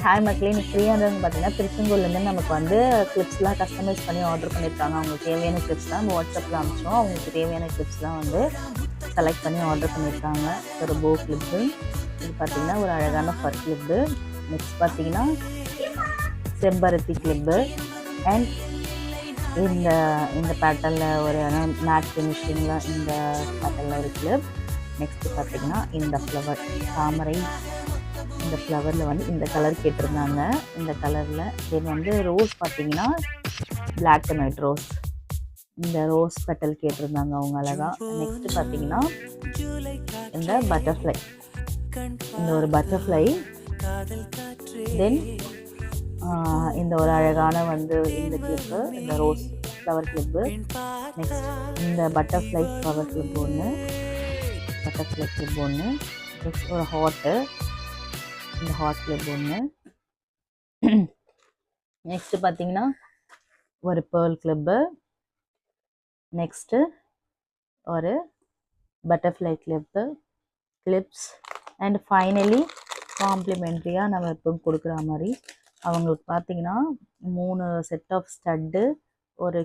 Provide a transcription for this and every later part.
Hi மக்களே, இன்னைக்கு ஃப்ரீயானது பார்த்தீங்கன்னா திருச்செங்கோல்லேருந்து நமக்கு வந்து கிளிப்ஸ்லாம் கஸ்டமைஸ் பண்ணி ஆர்டர் பண்ணியிருக்காங்க. அவங்களுக்கு தேவையான கிளிப்ஸ்லாம் நம்ம வாட்ஸ்அப்பில் அனுப்பிச்சோம். அவங்களுக்கு தேவையான கிளிப்ஸ்லாம் வந்து செலக்ட் பண்ணி ஆர்டர் பண்ணியிருக்காங்க. ஒரு போ கிளிப்பு, இது பார்த்தீங்கன்னா ஒரு அழகான ஃபர் கிளிப்பு, நெக்ஸ்ட் பார்த்தீங்கன்னா செம்பருத்தி கிளிப்பு, அண்ட் இந்த இந்த பேட்டர்னில் ஒரு மேட் ஃபினிஷிங்கில் இந்த பேட்டர்னில் ஒரு கிளிப். நெக்ஸ்ட்டு பார்த்தீங்கன்னா இந்த ஃப்ளவர் தாமரை, இந்த ஃப்ளவரில் வந்து இந்த கலர் கேட்டிருந்தாங்க. இந்த கலரில் தென் வந்து ரோஸ் பார்த்தீங்கன்னா பிளாக் அண்ட் ஒயிட் ரோஸ், இந்த ரோஸ் பெட்டல் கேட்டிருந்தாங்க அவங்க அழகாக. நெக்ஸ்ட்டு பார்த்தீங்கன்னா இந்த பட்டர்ஃப்ளை, இந்த ஒரு பட்டர்ஃப்ளை, தென் இந்த ஒரு அழகான வந்து இந்த கிளிப்பு, இந்த ரோஸ் ஃப்ளவர் கிளிப்பு. நெக்ஸ்ட் இந்த பட்டர்ஃப்ளை ஃப்ளவர் கிளிப் ஒன்று, பட்டர்ஃப்ளை கிளிப் ஒன்று, நெக்ஸ்ட் ஒரு ஹார்ட்டு, இந்த ஹாட் கிளிப் ஒன்று. நெக்ஸ்ட்டு பார்த்தீங்கன்னா ஒரு பேர்ல் கிளிப்பு, நெக்ஸ்ட்டு ஒரு பட்டர்ஃப்ளை கிளிப்ஸ், அண்ட் ஃபைனலி காம்ப்ளிமெண்ட்ரியாக நம்ம இப்போ கொடுக்குற மாதிரி அவங்களுக்கு பார்த்தீங்கன்னா 3 செட் ஆஃப் ஸ்டட்டு, ஒரு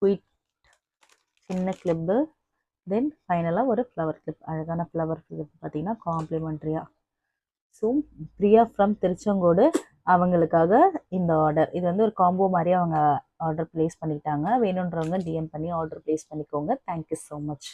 குயிட் சின்ன கிளிப்பு, தென் ஃபைனலாக ஒரு ஃப்ளவர் கிளிப், அழகான ஃப்ளவர் கிளிப் பார்த்தீங்கன்னா காம்ப்ளிமெண்ட்ரியாக. ஸோ பிரியா ஃப்ரம் திருச்செங்கோடு அவங்களுக்காக இந்த ஆர்டர், இது வந்து ஒரு காம்போ மாதிரி அவங்க ஆர்டர் ப்ளேஸ் பண்ணிட்டாங்க. வேணுன்றவங்க டிஎம் பண்ணி ஆர்டர் ப்ளேஸ் பண்ணிக்கோங்க. Thank you so much.